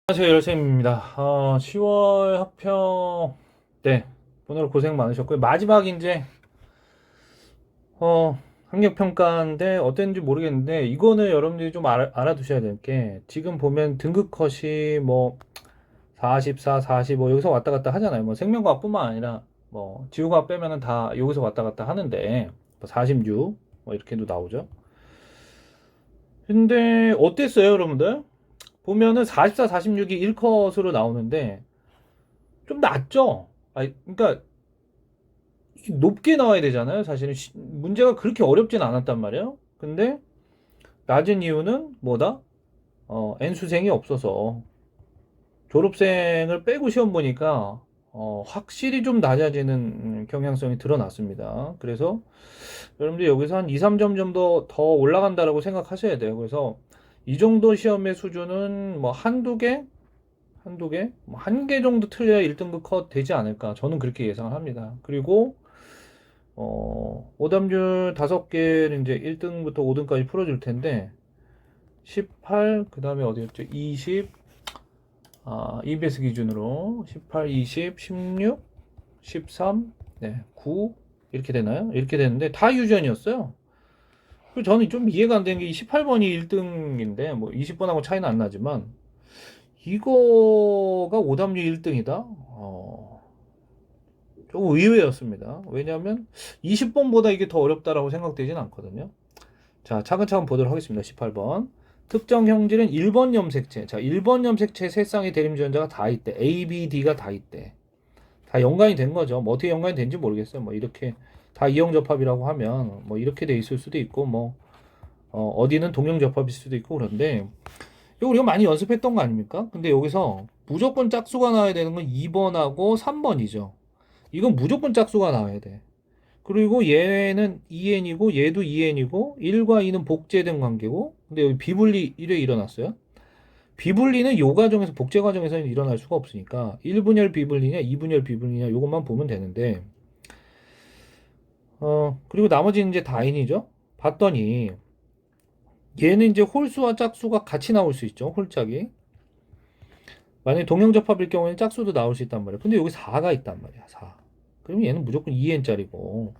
안녕하세요, 열쌤입니다. 10월 학평, 네, 오늘 고생 많으셨고요. 마지막 이제, 학력평가인데 어땠는지 모르겠는데, 이거는 여러분들이 좀 알아두셔야 될 게, 지금 보면 등급 컷이 뭐, 44, 45, 여기서 왔다 갔다 하잖아요. 뭐, 생명과학뿐만 아니라, 뭐, 지구과학 빼면은 다 여기서 왔다 갔다 하는데, 뭐 46, 뭐, 이렇게도 나오죠. 근데, 어땠어요, 여러분들? 보면은 44, 46이 1컷으로 나오는데, 좀 낮죠? 그러니까 높게 나와야 되잖아요. 사실은 문제가 그렇게 어렵진 않았단 말이에요. 근데 낮은 이유는 뭐다? N수생이 없어서 졸업생을 빼고 시험 보니까 확실히 좀 낮아지는 경향성이 드러났습니다. 그래서 여러분들 여기서 한 2, 3점 정도 더 올라간다라고 생각하셔야 돼요. 그래서 이 정도 시험의 수준은 뭐 한두 개? 뭐 한 개 정도 틀려야 1등급 컷 되지 않을까. 저는 그렇게 예상을 합니다. 그리고 오답률 5개를 이제 1등부터 5등까지 풀어줄 텐데 18, 그 다음에 어디였죠? 20, EBS 기준으로 18, 20, 16, 13, 네, 9 이렇게 되나요? 이렇게 되는데 다 유전이었어요. 그리고 저는 좀 이해가 안 되는 게 18번이 1등인데 뭐 20번하고 차이는 안 나지만 이거가 오답률 1등이다? 조금 의외였습니다. 왜냐하면 20번보다 이게 더 어렵다라고 생각되진 않거든요. 자, 차근차근 보도록 하겠습니다. 18번. 특정 형질은 1번 염색체. 자, 1번 염색체 세 쌍의 대림주연자가 다 있대. A, B, D가 다 있대. 다 연관이 된 거죠. 뭐 어떻게 연관이 된지 모르겠어요. 뭐 이렇게 다 이형접합이라고 하면 뭐 이렇게 돼 있을 수도 있고 뭐 어디는 동형접합일 수도 있고 그런데 이거 우리가 많이 연습했던 거 아닙니까? 근데 여기서 무조건 짝수가 나와야 되는 건 2번하고 3번이죠. 이건 무조건 짝수가 나와야 돼. 그리고 얘는 2n이고 얘도 2n이고 1과 2는 복제된 관계고 근데 여기 비분리 1회 일어났어요. 비분리는 요 과정에서 복제 과정에서는 일어날 수가 없으니까 1분열 비분리냐 2분열 비분리냐 요것만 보면 되는데 그리고 나머지는 이제 다인이죠. 봤더니 얘는 이제 홀수와 짝수가 같이 나올 수 있죠. 홀짝이. 만약에 동형접합일 경우에는 짝수도 나올 수 있단 말이에요. 근데 여기 4가 있단 말이야. 4. 그러면 얘는 무조건 2n짜리고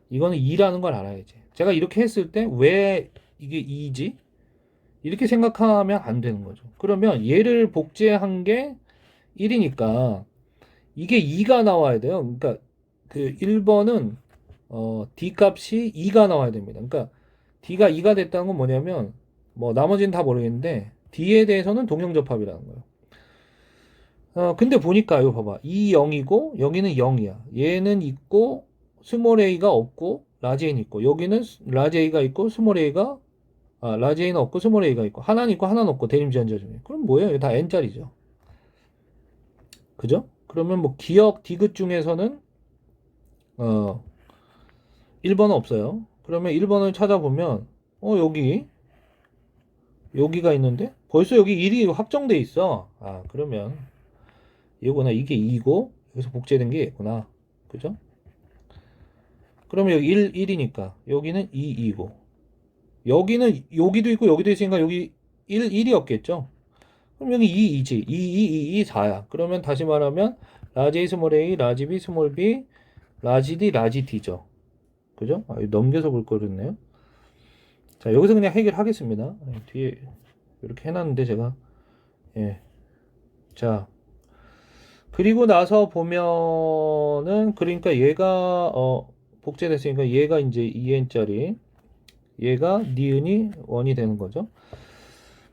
이거는 2라는 걸 알아야지. 제가 이렇게 했을 때 왜 이게 2지? 이렇게 생각하면 안 되는 거죠. 그러면 얘를 복제한 게 1이니까 이게 2가 나와야 돼요. 그러니까 그 1번은 D 값이 2가 나와야 됩니다. 그러니까 D가 2가 됐다는 건 뭐냐면 뭐 나머지는 다 모르겠는데 D에 대해서는 동형접합이라는 거예요. 근데 보니까 이거 봐봐. 이 0이고 여기는 0이야. 얘는 있고 스몰 a가 없고 라지 a는 있고 여기는 라지 a가 있고 스몰 a가 라지 a는 없고 스몰 a가 있고 하나는 있고 하나는 없고 대림지연자 중에 그럼 뭐예요? 이거 다 n짜리죠. 그죠? 그러면 뭐 기억 디귿 중에서는 어 1번은 없어요. 그러면 1번을 찾아보면 여기가 있는데 벌써 여기 1이 확정돼 있어. 그러면 이거구나. 이게 2고 여기서 복제된 게 있구나. 그죠? 그러면 여기 1이니까 여기는 2고 여기는 여기도 있고 여기도 있으니까 여기 1이었겠죠. 그럼 여기 2이지. 2, 4야. 그러면 다시 말하면 라지 A 스몰 a, 라지 B 스몰 b, 라지 D, 라지 D죠. 그죠? 넘겨서 볼 거였네요. 자, 여기서 그냥 해결하겠습니다. 뒤에 이렇게 해놨는데 제가 예. 자, 그리고 나서 보면은 그러니까 얘가 복제됐으니까 얘가 이제 2n짜리 얘가 니은이 1이 되는 거죠.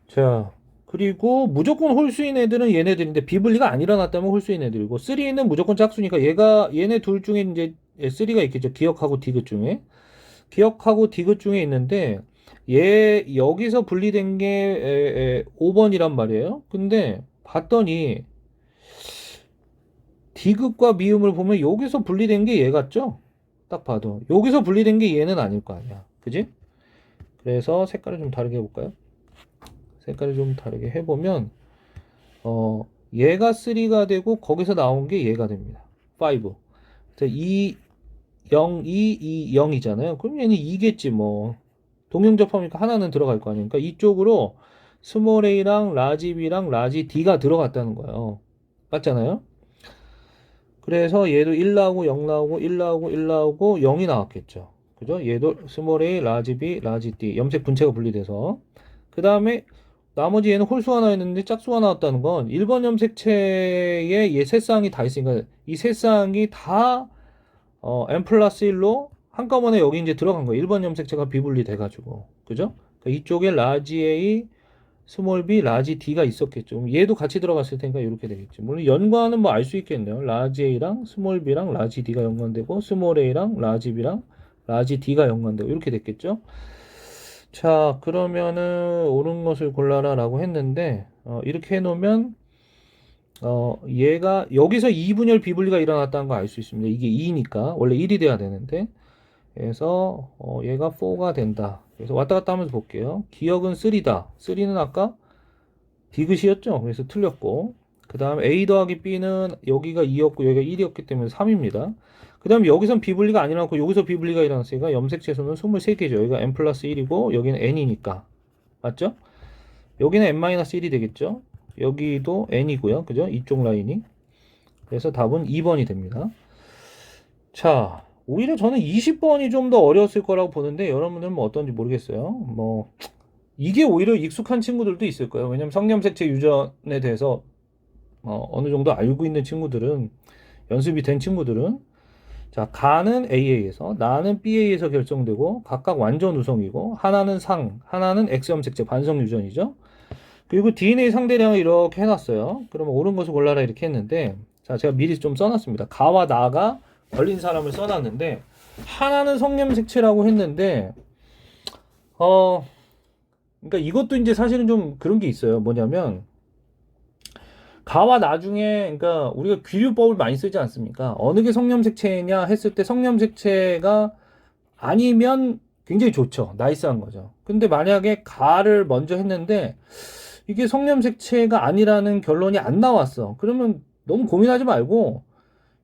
자, 그리고 무조건 홀수인 애들은 얘네들인데 비분리가 안 일어났다면 홀수인 애들이고 3는 무조건 짝수니까 얘네 둘 중에 이제 3가 있겠죠. 기억하고 디귿 중에. 기억하고 디귿 중에 있는데 얘 여기서 분리된 게 5번이란 말이에요. 근데 봤더니 디귿과 미음을 보면 여기서 분리된 게 얘 같죠? 딱 봐도 여기서 분리된 게 얘는 아닐 거 아니야. 그지? 그래서 색깔을 좀 다르게 해볼까요? 색깔을 좀 다르게 해보면 얘가 3가 되고 거기서 나온 게 얘가 됩니다. 5. 2, 0, 2, 2, 0이잖아요. 그럼 얘는 2겠지 뭐. 동형접합이니까 하나는 들어갈 거 아닙니까? 이쪽으로 스몰 a랑 라지 b랑 라지 d가 들어갔다는 거예요. 맞잖아요? 그래서 얘도 1 나오고 0 나오고 1 나오고 1 나오고 0이 나왔겠죠. 그죠? 얘도 스몰 a, 라지 b, 라지 d 염색 분체가 분리돼서 그 다음에 나머지 얘는 홀수가 나왔는데 짝수가 나왔다는 건 1번 염색체에 얘 세 쌍이 다 있으니까 이 세 쌍이 다 n 플러스 1로 한꺼번에 여기 이제 들어간 거예요. 1번 염색체가 비분리 돼가지고 그죠? 그러니까 이쪽에 라지 a, 스몰 b, 라지 d가 있었겠죠. 얘도 같이 들어갔을 테니까 이렇게 되겠죠. 물론 연관은 뭐 알 수 있겠네요. 라지 a랑 스몰 b랑 라지 d가 연관되고 스몰 a랑 라지 b랑 라지 d가 연관되고 이렇게 됐겠죠. 자, 그러면은 옳은 것을 골라라 라고 했는데 이렇게 해놓으면 얘가 여기서 2분열 비분리가 일어났다는 거 알 수 있습니다. 이게 2니까 원래 1이 돼야 되는데 그래서 얘가 4가 된다. 그래서 왔다 갔다 하면서 볼게요. 기억은 3다. 3는 아까 디귿이었죠. 그래서 틀렸고 그 다음에 A 더하기 B는 여기가 2였고 여기가 1이었기 때문에 3입니다. 그 다음에 여기선 비분리가 안 일어났고 여기서 비분리가 일어났으니까 염색체수는 23개죠. 여기가 n 플러스 1이고 여기는 n이니까 맞죠? 여기는 n-1이 되겠죠. 여기도 n이고요. 그죠? 이쪽 라인이. 그래서 답은 2번이 됩니다. 자, 오히려 저는 20번이 좀 더 어려웠을 거라고 보는데 여러분들은 뭐 어떤지 모르겠어요. 뭐 이게 오히려 익숙한 친구들도 있을 거예요. 왜냐면 성염색체 유전에 대해서 어느 정도 알고 있는 친구들은 연습이 된 친구들은 자, 가는 AA에서 나는 BA에서 결정되고 각각 완전 우성이고 하나는 상, 하나는 X염색체 반성 유전이죠. 그리고 DNA 상대량을 이렇게 해놨어요. 그러면 옳은 것을 골라라 이렇게 했는데 자, 제가 미리 좀 써놨습니다. 가와 나가 걸린 사람을 써놨는데 하나는 성염색체라고 했는데 그러니까 이것도 이제 사실은 좀 그런 게 있어요. 뭐냐면 가와 나중에 그러니까 우리가 귀류법을 많이 쓰지 않습니까? 어느 게 성염색체냐 했을 때 성염색체가 아니면 굉장히 좋죠. 나이스한 거죠. 근데 만약에 가를 먼저 했는데 이게 성염색체가 아니라는 결론이 안 나왔어. 그러면 너무 고민하지 말고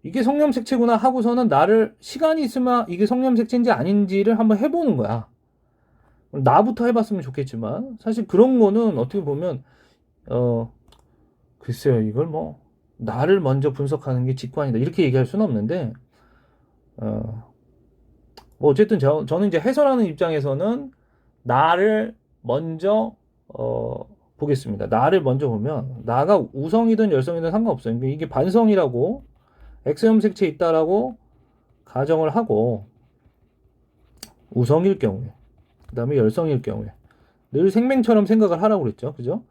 이게 성염색체구나 하고서는 나를 시간이 있으면 이게 성염색체인지 아닌지를 한번 해보는 거야. 나부터 해봤으면 좋겠지만 사실 그런 거는 어떻게 보면 글쎄요 이걸 뭐 나를 먼저 분석하는 게 직관이다 이렇게 얘기할 수는 없는데 뭐 어쨌든 저는 이제 해설하는 입장에서는 나를 먼저 보겠습니다. 나를 먼저 보면 나가 우성이든 열성이든 상관없어요. 그러니까 이게 반성이라고 X염색체 있다라고 가정을 하고 우성일 경우에 그 다음에 열성일 경우에 늘 생명처럼 생각을 하라고 그랬죠. 그죠?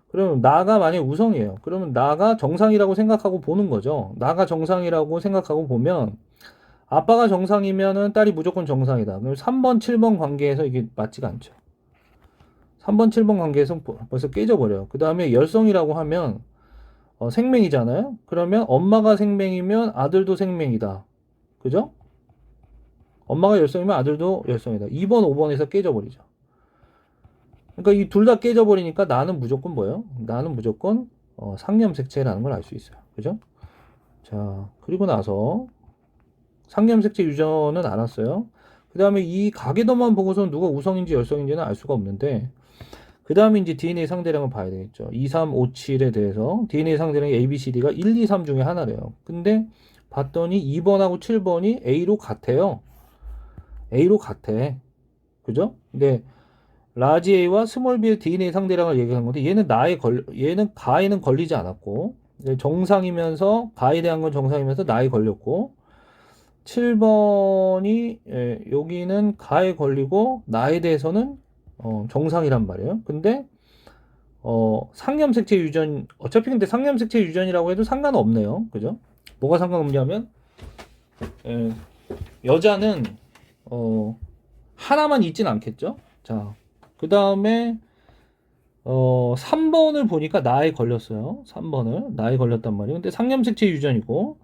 그러면 나가 만약 우성이에요. 그러면 나가 정상이라고 생각하고 보는 거죠. 나가 정상이라고 생각하고 보면 아빠가 정상이면은 딸이 무조건 정상이다. 그럼 3번, 7번 관계에서 이게 맞지가 않죠. 3번, 7번 관계에서 벌써 깨져버려요. 그 다음에 열성이라고 하면 생명이잖아요. 그러면 엄마가 생명이면 아들도 생명이다. 그죠? 엄마가 열성이면 아들도 열성이다. 2번, 5번에서 깨져버리죠. 그러니까 이 둘 다 깨져버리니까 나는 무조건 뭐예요? 나는 무조건 상염색체라는 걸 알 수 있어요. 그죠? 자, 그리고 나서 상염색체 유전은 알았어요. 그 다음에 이 가계도만 보고서는 누가 우성인지 열성인지는 알 수가 없는데 그 다음에 이제 DNA 상대량을 봐야 되겠죠. 2, 3, 5, 7에 대해서 DNA 상대량이 A, B, C, D가 1, 2, 3 중에 하나래요. 근데 봤더니 2번하고 7번이 A로 같아요. A로 같아. 그죠? 근데 라지 A와 스몰 B의 DNA 상대량을 얘기한 건데 얘는 얘는 가에는 걸리지 않았고 정상이면서 가에 대한 건 정상이면서 나에 걸렸고 7번이 여기는 가에 걸리고 나에 대해서는 정상이란 말이에요. 근데 상염색체 유전 어차피 근데 상염색체 유전이라고 해도 상관없네요. 그죠? 뭐가 상관없냐면 여자는 하나만 있진 않겠죠? 자, 그 다음에 3번을 보니까 나에 걸렸어요. 3번을 나에 걸렸단 말이에요. 근데 상염색체 유전이고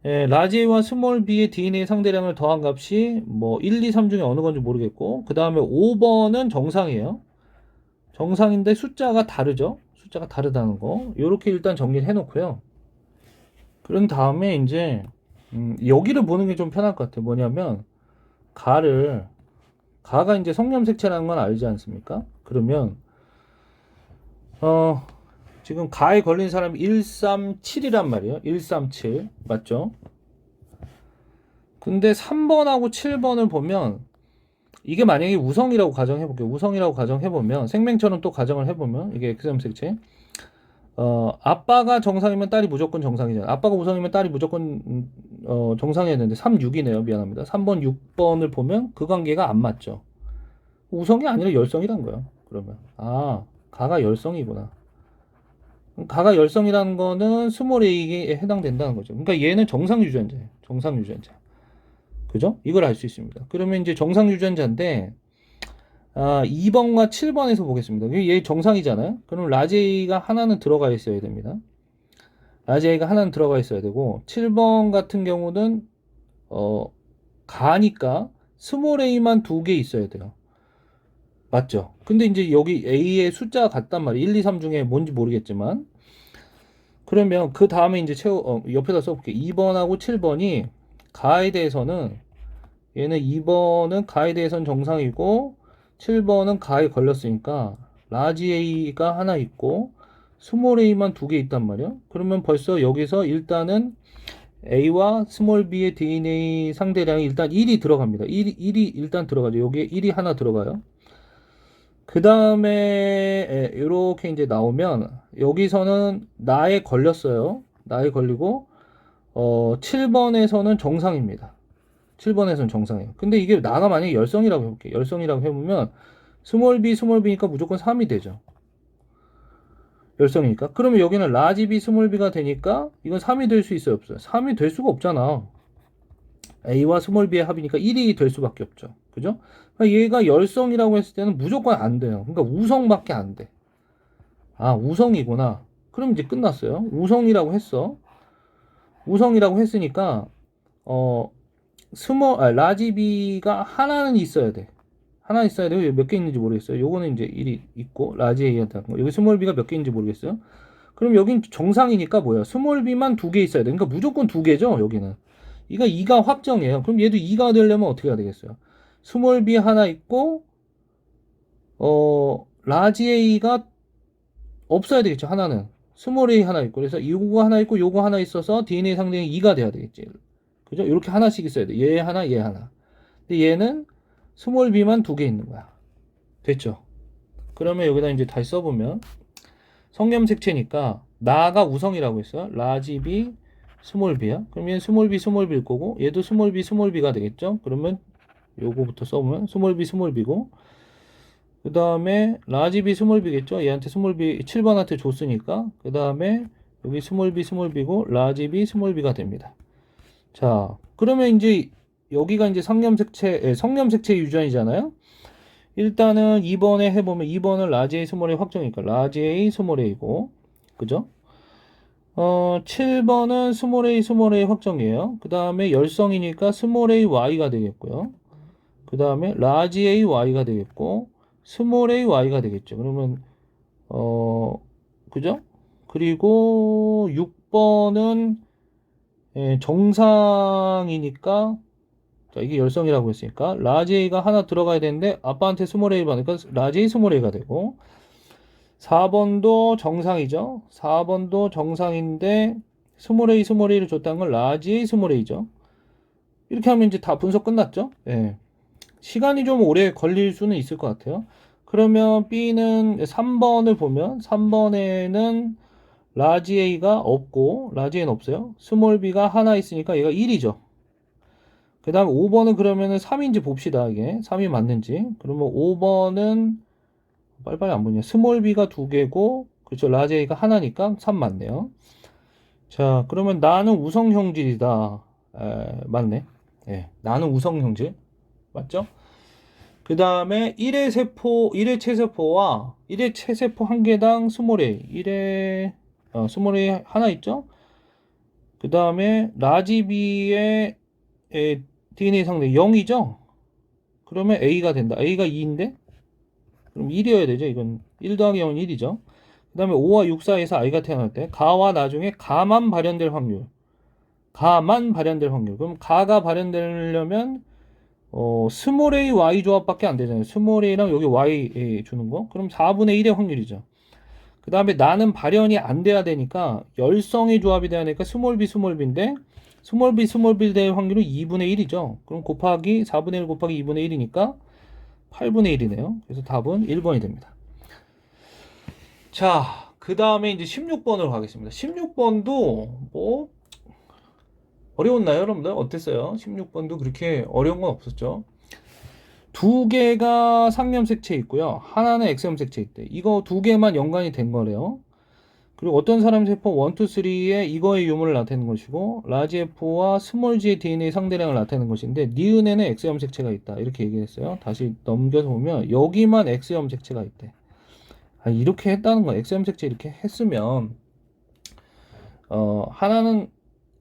라지와 스몰 b의 DNA 상대량을 더한 값이 뭐 1, 2, 3 중에 어느 건지 모르겠고 그 다음에 5번은 정상이에요. 정상인데 숫자가 다르죠. 숫자가 다르다는 거 이렇게 일단 정리를 해놓고요. 그런 다음에 이제 여기를 보는 게 좀 편할 것 같아요. 뭐냐면 가가 이제 성염색체라는 건 알지 않습니까? 그러면 지금 가에 걸린 사람이 137이란 말이에요. 137. 맞죠? 근데 3번하고 7번을 보면 이게 만약에 우성이라고 가정해볼게요. 우성이라고 가정해보면 생명처럼 또 가정을 해보면 이게 X점 색채 아빠가 정상이면 딸이 무조건 정상이잖아요. 아빠가 우성이면 딸이 무조건 정상이었는데 3, 6이네요. 미안합니다. 3번, 6번을 보면 그 관계가 안 맞죠. 우성이 아니라 열성이란 거예요. 그러면 가가 열성이구나. 가가 열성이라는 거는 스몰 a에 해당된다는 거죠. 그러니까 얘는 정상 유전자예요. 정상 유전자. 그죠? 이걸 알 수 있습니다. 그러면 이제 정상 유전자인데 2번과 7번에서 보겠습니다. 얘 정상이잖아요. 그럼 라지 A가 하나는 들어가 있어야 됩니다. 라지 A가 하나는 들어가 있어야 되고 7번 같은 경우는 가니까 스몰 a만 2개 있어야 돼요. 맞죠? 근데 이제 여기 A의 숫자가 같단 말이에요. 1, 2, 3 중에 뭔지 모르겠지만 그러면 그 다음에 이제 옆에다 써볼게요. 2번하고 7번이 가에 대해서는 얘는 2번은 가에 대해서는 정상이고 7번은 가에 걸렸으니까 라지 A가 하나 있고 스몰 a만 2개 있단 말이야. 그러면 벌써 여기서 일단은 A와 스몰 b의 DNA 상대량이 일단 1이 들어갑니다. 1이 일단 들어가죠. 여기에 1이 하나 들어가요. 그 다음에 이렇게 이제 나오면 여기서는 나에 걸렸어요. 나에 걸리고 7번에서는 정상입니다. 7번에서는 정상이에요. 근데 이게 나가 만약에 열성이라고 해볼게요. 열성이라고 해보면 스몰 b니까 무조건 3이 되죠. 열성이니까. 그러면 여기는 라지 b, 스몰 b가 되니까 이건 3이 될 수 있어요, 없어요? 3이 될 수가 없잖아. A와 스몰 b의 합이니까 1이 될 수밖에 없죠. 그죠? 그러니까 얘가 열성이라고 했을 때는 무조건 안 돼요. 그러니까 우성밖에 안 돼. 우성이구나. 그럼 이제 끝났어요. 우성이라고 했어. 우성이라고 했으니까 라지 b가 하나는 있어야 돼. 하나 있어야 돼요. 몇 개 있는지 모르겠어요. 요거는 이제 1이 있고 라지 A한테 한 거. 여기 스몰 b가 몇 개 있는지 모르겠어요. 그럼 여긴 정상이니까 뭐야? 스몰 b만 2개 있어야 돼. 그러니까 무조건 2개죠. 여기는. 이거 2가 확정이에요. 그럼 얘도 2가 되려면 어떻게 해야 되겠어요? 스몰 b 하나 있고 라지 A가 없어야 되겠죠. 하나는. 스몰 a 하나 있고 그래서 요거 하나 있고 요거 하나 있어서 DNA 상대형이 2가 돼야 되겠지. 그죠? 이렇게 하나씩 있어야 돼. 얘 하나, 얘 하나. 근데 얘는 스몰 b만 2개 있는 거야. 됐죠? 그러면 여기다 이제 다시 써보면 성염색체니까 나가 우성이라고 했어요. 라지 b, 스몰 b야. 그럼 얘는 스몰 b일 거고 얘도 스몰 b가 되겠죠? 그러면 요거부터 써보면 스몰 b고 그 다음에 라지 b, 스몰 b겠죠? 얘한테 스몰 b 7번한테 줬으니까 그 다음에 여기 스몰 b고 라지 b, 스몰 b가 됩니다. 자, 그러면 이제 여기가 이제 성염색체 유전이잖아요. 일단은 2번에 해보면 2번은 라지 A 스몰 A 확정이니까 라지 A 스몰 A고 그죠? 7번은 스몰 A 확정이에요. 그 다음에 열성이니까 스몰 A Y가 되겠고요. 그 다음에 라지 A Y가 되겠고 스몰 A Y가 되겠죠. 그러면 그죠? 그리고 6번은 정상이니까 자, 이게 열성이라고 했으니까 라지 A가 하나 들어가야 되는데 아빠한테 스몰 A 받으니까 라지 A 스몰 A가 되고 4번도 정상이죠. 4번도 정상인데 스몰 A를 줬다는 건 라지 A 스몰 A죠. 이렇게 하면 이제 다 분석 끝났죠. 예. 시간이 좀 오래 걸릴 수는 있을 것 같아요. 그러면 B는 3번을 보면 3번에는 라지 A가 없고 라지 A는 없어요. 스몰 B가 하나 있으니까 얘가 1이죠. 그 다음 5번은 그러면은 3인지 봅시다. 이게 3이 맞는지. 그러면 5번은 빨리빨리 안 보냐. 스몰 b가 2개고 그렇죠. 라지 A가 하나니까 3 맞네요. 자, 그러면 나는 우성형질이다. 맞네. 예, 나는 우성형질. 맞죠? 그 다음에 1회 체세포와 1회 체세포 한 개당 스몰 A. 스몰 A 하나 있죠? 그 다음에 라지 B의 DNA 상대 0이죠? 그러면 A가 된다. A가 2인데? 그럼 1이어야 되죠. 이건 1 더하기 0은 1이죠. 그 다음에 5와 6 사이에서 I가 태어날 때 가와 나중에 가만 발현될 확률. 그럼 가가 발현되려면 스몰 a y 조합밖에 안 되잖아요. 스몰 a랑 여기 y 주는 거. 그럼 4분의 1의 확률이죠. 그 다음에 나는 발현이 안 돼야 되니까 열성의 조합이 돼야 되니까 스몰 b 스몰 b인데 스몰 b 될 확률은 2분의 1이죠. 그럼 곱하기 4분의 1 곱하기 2분의 1이니까 8분의 1이네요. 그래서 답은 1번이 됩니다. 자, 그 다음에 이제 16번으로 가겠습니다. 16번도 뭐 어려웠나요, 여러분들? 어땠어요? 16번도 그렇게 어려운 건 없었죠. 두 개가 상염색체 있고요. 하나는 X염색체 있대. 이거 두 개만 연관이 된 거래요. 그리고 어떤 사람 세포 1, 2, 3에 이거의 유무를 나타내는 것이고 라지 F와 스몰 g의 DNA 상대량을 나타내는 것인데 니은에는 X염색체가 있다. 이렇게 얘기했어요. 다시 넘겨서 보면 여기만 X염색체가 있대. 이렇게 했다는 건 X염색체 이렇게 했으면 하나는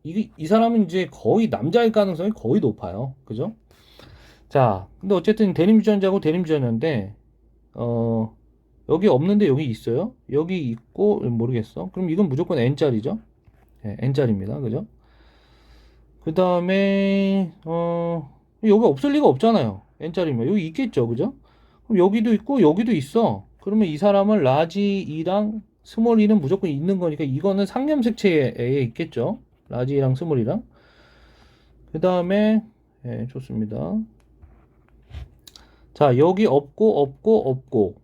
이 사람은 이제 거의 남자일 가능성이 거의 높아요. 그죠? 자, 근데 어쨌든 대림주전자고 대림주전자인데 여기 없는데 여기 있어요? 여기 있고 모르겠어. 그럼 이건 무조건 N짜리죠? 네, N짜리입니다. 그죠? 그 다음에 여기 없을 리가 없잖아요. N짜리면 여기 있겠죠. 그죠? 그럼 여기도 있고 여기도 있어. 그러면 이 사람은 라지 E랑 스몰 E는 무조건 있는 거니까 이거는 상염색체에 있겠죠. 라지 E랑 스몰 E랑. 그 다음에 네, 좋습니다. 자, 여기 없고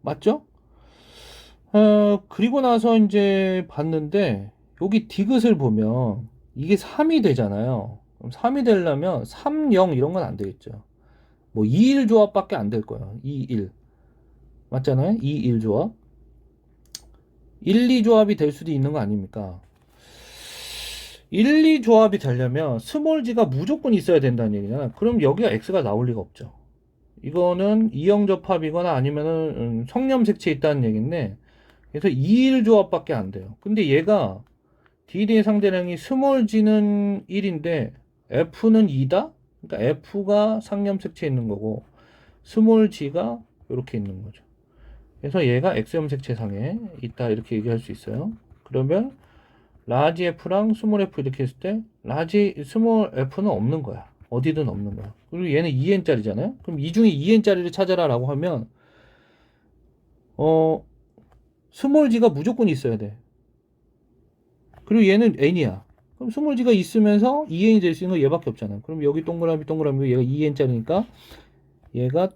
맞죠? 그리고 나서 이제 봤는데 여기 디귿을 보면 이게 3이 되잖아요. 그럼 3이 되려면 3, 0 이런 건 안 되겠죠. 뭐 2, 1 조합밖에 안 될 거예요. 2, 1 맞잖아요. 2, 1 조합 1, 2 조합이 될 수도 있는 거 아닙니까? 1, 2 조합이 되려면 스몰 g가 무조건 있어야 된다는 얘기잖아요. 그럼 여기가 x가 나올 리가 없죠. 이거는 이형접합이거나 아니면은 성염색체 있다는 얘기인데 그래서 2일 조합밖에 안 돼요. 근데 얘가 DD의 상대량이 스몰 g는 1인데 F는 2다? 그러니까 F가 상염색체 있는 거고 스몰 g가 이렇게 있는 거죠. 그래서 얘가 X염색체상에 있다 이렇게 얘기할 수 있어요. 그러면 라지 F랑 스몰 F 이렇게 했을 때 스몰 F는 없는 거야. 어디든 없는 거야. 그리고 얘는 2n짜리잖아요. 그럼 이 중에 2n짜리를 찾아라 라고 하면 스몰 g가 무조건 있어야 돼. 그리고 얘는 n이야. 그럼 스몰 g가 있으면서 2n이 될 수 있는 거 얘밖에 없잖아. 그럼 여기 동그라미 얘가 2n짜리니까 얘가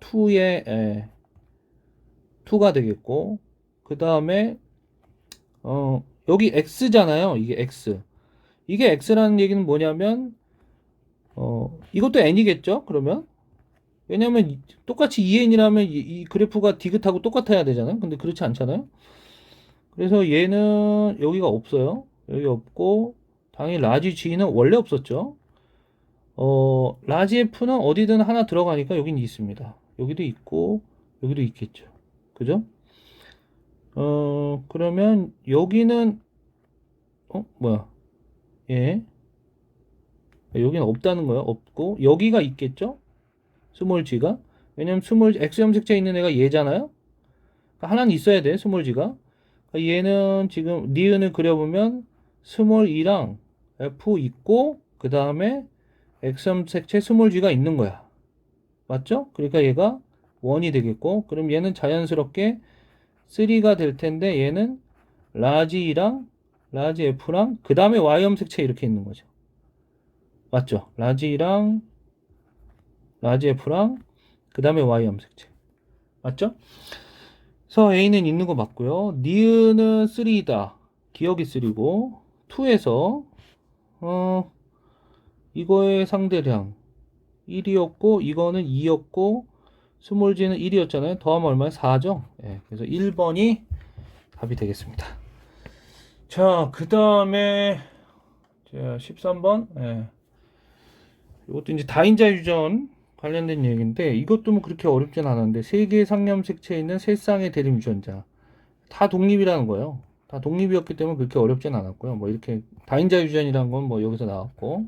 2가 되겠고 그 다음에 여기 x잖아요. 이게 x. 이게 x라는 얘기는 뭐냐면 이것도 n이겠죠? 그러면 왜냐면 똑같이 2n이라면 이 그래프가 디귿하고 똑같아야 되잖아요. 근데 그렇지 않잖아요. 그래서 얘는 여기가 없어요. 여기 없고 당연히 라지 G는 원래 없었죠. 라지 F는 어디든 하나 들어가니까 여긴 있습니다. 여기도 있고 여기도 있겠죠. 그죠? 그러면 여기는 뭐야? 예. 여기는 없다는 거예요. 없고 여기가 있겠죠? 스몰 g가. 왜냐면 x 염색체 있는 애가 얘잖아요. 그러니까 하나는 있어야 돼. 스몰 g가. 그러니까 얘는 지금 니은을 그려보면 스몰 e랑 f 있고 그 다음에 x 염색체 스몰 g가 있는 거야. 맞죠? 그러니까 얘가 1이 되겠고 그럼 얘는 자연스럽게 3가 될 텐데 얘는 라지 e랑 라지 f랑 그 다음에 y 염색체 이렇게 있는 거죠. 맞죠? 라지 e랑 라지 F랑 그 다음에 Y 염색체 맞죠? 그래서 A는 있는 거 맞고요. 니은은 3다. 기억이 3고 2에서 이거의 상대량 1이었고 이거는 2였고 스몰 g는 1이었잖아요. 더하면 얼마야? 4죠? 예, 그래서 1번이 답이 되겠습니다. 자, 그 다음에 13번 예. 이것도 이제 다인자 유전 관련된 얘기인데 이것도 뭐 그렇게 어렵진 않았는데 세 개의 상염색체에 있는 세 쌍의 대림 유전자 다 독립이라는 거예요. 다 독립이었기 때문에 그렇게 어렵진 않았고요. 뭐 이렇게 다인자 유전이라는 건 뭐 여기서 나왔고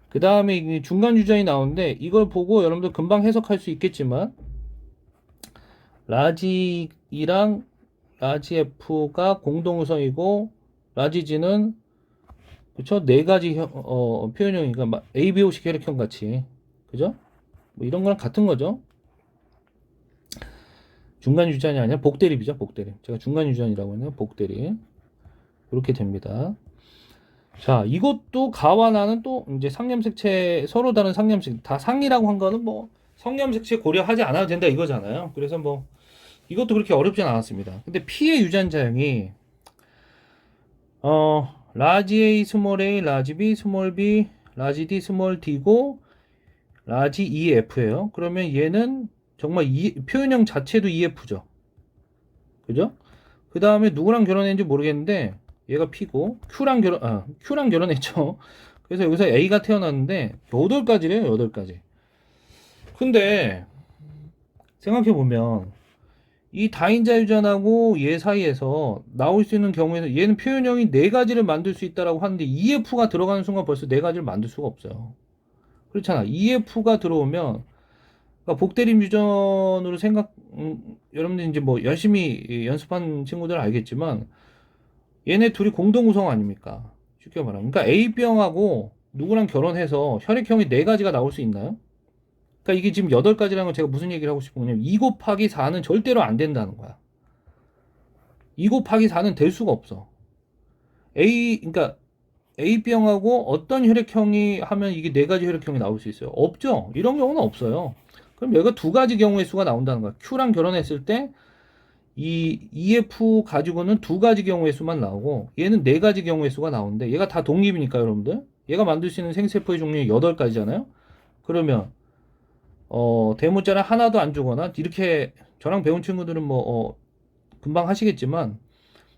그 다음에 중간 유전이 나오는데 이걸 보고 여러분들 금방 해석할 수 있겠지만 라지이랑 라지 F가 공동우성이고 라지 G는 그쵸? 네 가지 표현형이니까 ABO식 혈액형 같이 그죠? 뭐 이런 거랑 같은 거죠. 중간 유전이 아니라 복대립이죠. 복대립. 제가 중간 유전이라고 했네요. 복대립. 이렇게 됩니다. 자, 이것도 가와 나는 또 이제 상염색체 서로 다른 상염색 다 상이라고 한 거는 뭐 성염색체 고려하지 않아도 된다 이거잖아요. 그래서 뭐 이것도 그렇게 어렵진 않았습니다. 근데 P의 유전자형이 라지 A, 스몰 a, 라지 B, 스몰 b, 라지 D, 스몰 d고 라지 EF예요. 그러면 얘는 정말 표현형 자체도 EF죠. 그죠? 그 다음에 누구랑 결혼했는지 모르겠는데 얘가 P고 Q랑 결혼했죠. 그래서 여기서 A가 태어났는데 8가지래요. 8가지. 근데 생각해보면 이 다인자 유전하고 얘 사이에서 나올 수 있는 경우에는 얘는 표현형이 4가지를 만들 수 있다라고 하는데 EF가 들어가는 순간 벌써 4가지를 만들 수가 없어요. 그렇잖아. EF가 들어오면 그러니까 복대림 유전으로 여러분들 이제 뭐 열심히 연습한 친구들 알겠지만 얘네 둘이 공동 구성 아닙니까? 쉽게 말하면. 그러니까 A병하고 누구랑 결혼해서 혈액형이 4가지가 나올 수 있나요? 그러니까 이게 지금 8가지라는 건 제가 무슨 얘기를 하고 싶은 거냐면 2 곱하기 4는 절대로 안 된다는 거야. 2 곱하기 4는 될 수가 없어. 그러니까 A병하고 어떤 혈액형이 하면 이게 4가지 혈액형이 나올 수 있어요? 없죠. 이런 경우는 없어요. 그럼 여기가 2가지 경우의 수가 나온다는 거야. Q랑 결혼했을 때 이 EF 가지고는 2가지 경우의 수만 나오고 얘는 4가지 경우의 수가 나오는데 얘가 다 독립이니까 여러분들 얘가 만들 수 있는 생세포의 종류가 8가지잖아요. 그러면 대문자를 하나도 안 주거나 이렇게 저랑 배운 친구들은 뭐 금방 하시겠지만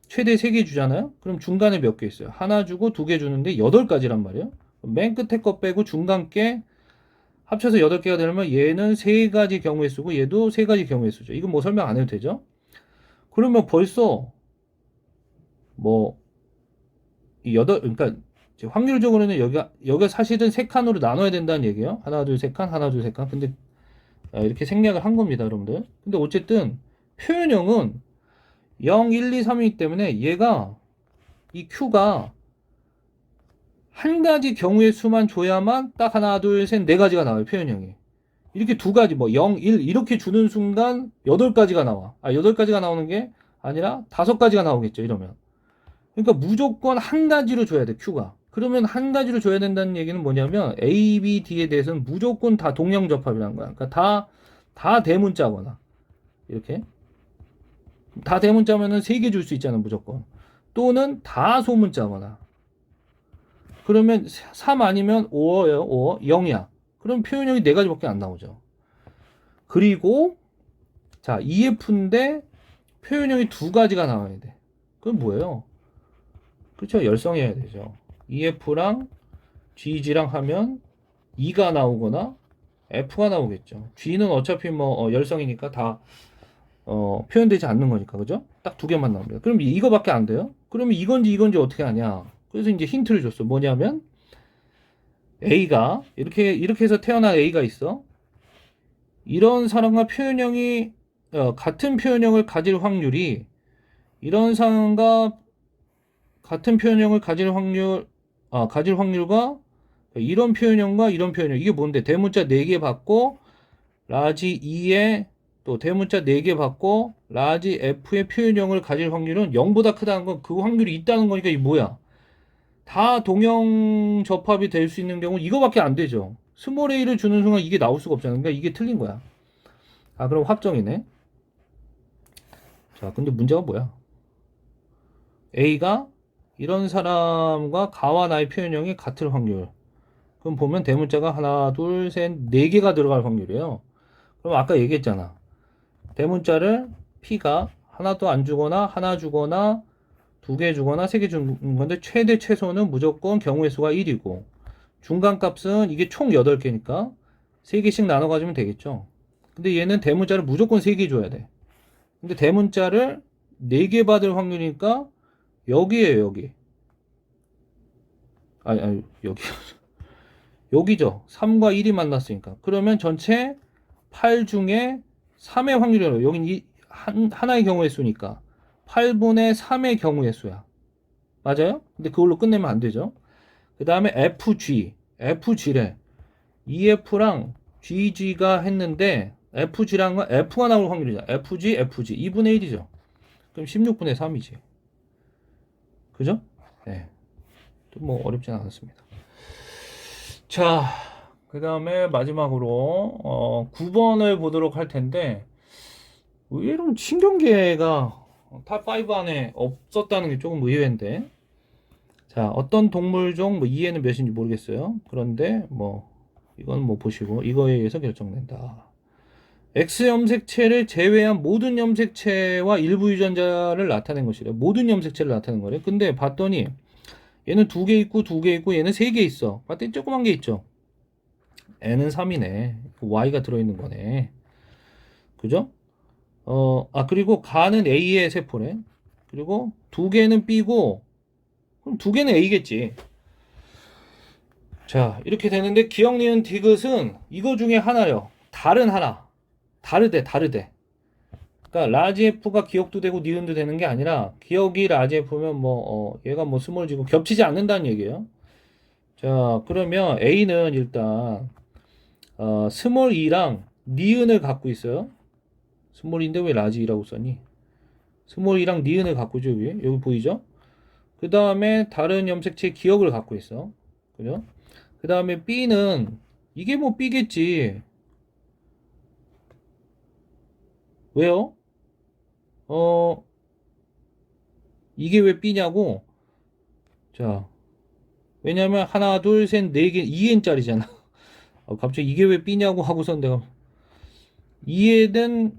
최대 3개 주잖아요. 그럼 중간에 몇 개 있어요? 하나 주고 2개 주는데 8가지란 말이에요. 맨 끝에 거 빼고 중간 게 합쳐서 8개가 되려면 얘는 3가지 경우의 수고 얘도 3가지 경우의 수죠. 이건 뭐 설명 안 해도 되죠? 그러면 벌써 뭐 그러니까 확률적으로는 여기가 사실은 3칸으로 나눠야 된다는 얘기예요. 하나 둘 3칸 하나 둘 3칸. 근데 이렇게 생략을 한 겁니다, 여러분들. 근데 어쨌든 표현형은 0, 1, 2, 3이기 때문에 얘가 이 Q가 한 가지 경우의 수만 줘야만 딱 하나 둘 셋 4가지가 나와요, 표현형이. 이렇게 2가지 뭐 0, 1 이렇게 주는 순간 8가지가 나와. 8가지가 나오는 게 아니라 5가지가 나오겠죠, 이러면. 그러니까 무조건 한 가지로 줘야 돼, Q가. 그러면 한 가지로 줘야 된다는 얘기는 뭐냐면 A, B, D에 대해서는 무조건 다 동형접합이라는 거야. 그러니까 다 대문자거나 이렇게 다 대문자면은 3개 줄 수 있잖아, 무조건. 또는 다 소문자거나. 그러면 3 아니면 5예요. 5, 0이야. 그럼 표현형이 4가지밖에 안 나오죠. 그리고 자, EF인데 표현형이 2가지가 나와야 돼. 그건 뭐예요? 그렇죠. 열성해야 되죠. EF랑 GG랑 하면 E가 나오거나 F가 나오겠죠. G는 어차피 뭐 열성이니까 다 표현되지 않는 거니까, 그죠? 딱 2개만 나옵니다. 그럼 이거밖에 안 돼요? 그러면 이건지 어떻게 하냐? 그래서 이제 힌트를 줬어. 뭐냐면 A가 이렇게 해서 태어난 A가 있어. 이런 사람과 표현형이 같은 표현형을 가질 확률이 이런 사람과 같은 표현형을 가질 확률과 이런 표현형과 이런 표현형 이게 뭔데? 대문자 4개 받고 라지 E에 또 대문자 4개 받고 라지 F의 표현형을 가질 확률은 0보다 크다는 건 그 확률이 있다는 거니까 이게 뭐야? 다 동형 접합이 될 수 있는 경우 이거밖에 안 되죠. 스몰 a를 주는 순간 이게 나올 수가 없잖아. 그러니까 이게 틀린 거야. 그럼 확정이네. 자, 근데 문제가 뭐야? A가 이런 사람과 가와 나의 표현형이 같을 확률. 그럼 보면 대문자가 하나, 둘, 셋, 4개가 들어갈 확률이에요. 그럼 아까 얘기했잖아. 대문자를 P가 하나도 안 주거나 하나 주거나 2개 주거나 3개 주는 건데 최소는 무조건 경우의 수가 1이고 중간값은 이게 총 8개니까 3개씩 나눠 가지면 되겠죠. 근데 얘는 대문자를 무조건 3개 줘야 돼. 근데 대문자를 4개 받을 확률이니까 여기에요, 여기. 아니, 여기. 여기죠. 3과 1이 만났으니까. 그러면 전체 8 중에 3의 확률이라고. 여긴 하나의 경우의 수니까. 8분의 3의 경우의 수야. 맞아요? 근데 그걸로 끝내면 안 되죠. 그 다음에 FG래. EF랑 GG가 했는데 FG란 건 F가 나올 확률이잖아. FG 2분의 1이죠. 그럼 16분의 3이지. 그죠? 네. 또 뭐 어렵진 않았습니다. 자, 그 다음에 마지막으로 9번을 보도록 할 텐데, 의외로 신경계가 탑5 안에 없었다는 게 조금 의외인데, 자, 어떤 동물종, 뭐 이해는 몇인지 모르겠어요. 그런데 뭐 이건 뭐 보시고 이거에 의해서 결정된다. X 염색체를 제외한 모든 염색체와 일부 유전자를 나타낸 것이래. 모든 염색체를 나타낸 거래. 근데 봤더니 얘는 2개 있고 2개 있고 얘는 3개 있어. 봤더니 조그만 게 있죠. N은 3이네. Y가 들어있는 거네. 그죠? 그리고 가는 A의 세포네. 그리고 2개는 B고 그럼 2개는 A겠지. 자, 이렇게 되는데 기억, 니은, 디귿은 이거 중에 하나요. 다른 하나. 다르대. 그러니까 라지 F가 기억도 되고 니은도 되는 게 아니라 기억이 라지 F면 뭐 얘가 뭐 스몰 지고 겹치지 않는다는 얘기예요. 자, 그러면 A는 일단 스몰 E랑 니은을 갖고 있어요. 스몰인데 왜 라지 E라고 썼니? 스몰 E랑 니은을 갖고 있죠. 여기 보이죠? 그 다음에 다른 염색체 기억을 갖고 있어. 그죠? 그 다음에 B는 이게 뭐 B겠지. 왜요? 이게 왜 B냐고? 자, 왜냐면 하나, 둘, 셋, 네 개, 2n짜리잖아. 갑자기 이게 왜 B냐고 하고선 내가 2에는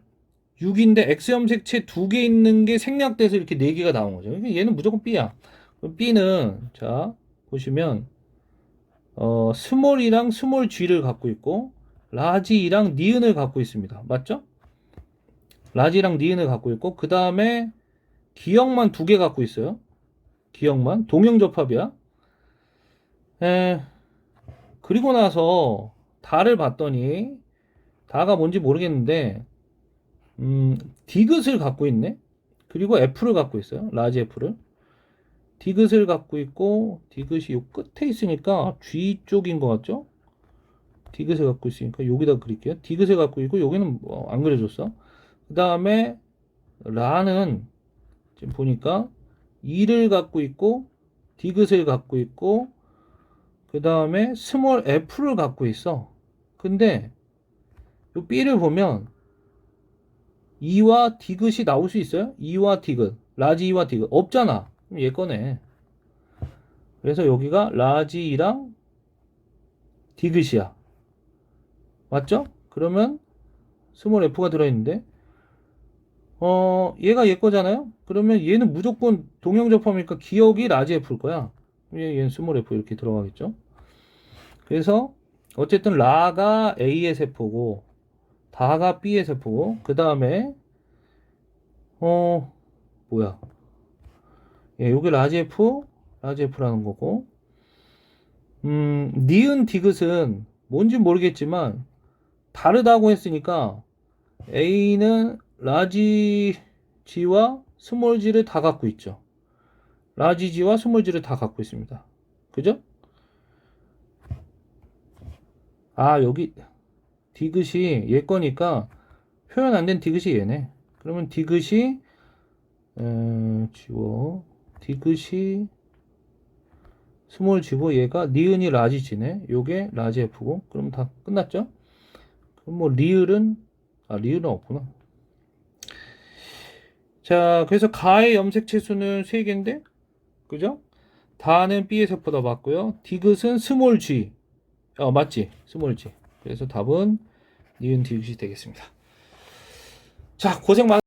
6인데 X 염색체 2개 있는 게 생략돼서 이렇게 4개가 나온 거죠. 그러니까 얘는 무조건 B야. 그럼 B는 자, 보시면 스몰이랑 스몰 G를 갖고 있고 라지랑 니은을 갖고 있습니다. 맞죠? 라지랑 니은을 갖고 있고 그 다음에 기억만 2개 갖고 있어요. 기억만 동형접합이야. 그리고 나서 다를 봤더니 다가 뭔지 모르겠는데 디귿을 갖고 있네. 그리고 F를 갖고 있어요. 라지 F를. 디귿을 갖고 있고 디귿이 요 끝에 있으니까 G 쪽인 것 같죠? 디귿을 갖고 있으니까 여기다 그릴게요. 디귿을 갖고 있고 여기는 안 그려줬어. 그 다음에 라는 지금 보니까 2를 갖고 있고 디귿을 갖고 있고 그 다음에 스몰 F를 갖고 있어. 근데 요 B를 보면 2와 디귿이 나올 수 있어요? 2와 디귿 라지 2와 디귿 없잖아. 그럼 얘 거네. 그래서 여기가 라지 2랑 디귿이야. 맞죠? 그러면 스몰 F가 들어있는데 얘가 얘 거잖아요? 그러면 얘는 무조건 동형접합이니까 기억이 라지 F일 거야. 얘는 스몰 F 이렇게 들어가겠죠? 그래서 어쨌든 라가 A의 세포고 다가 B의 세포고 그 다음에 뭐야 요게 라지 F라는 거고 니은 디귿은 뭔지 모르겠지만 다르다고 했으니까 A는 라지 G와 스몰 G를 다 갖고 있죠. 라지 G와 스몰 G를 다 갖고 있습니다. 그죠? 여기 디귿이 얘 거니까 표현 안 된 디귿이 얘네. 그러면 디귿이 지워 디귿이 스몰 G고 얘가 니은이 라지 G네. 요게 라지 F고 그럼 다 끝났죠? 그럼 뭐 리을은 없구나. 자, 그래서 가의 염색체 수는 3개인데 그죠? 다는 B의 세포다 맞고요. 디귿은 스몰 G. 맞지? 스몰 G. 그래서 답은 니은 디귿이 되겠습니다. 자, 고생 많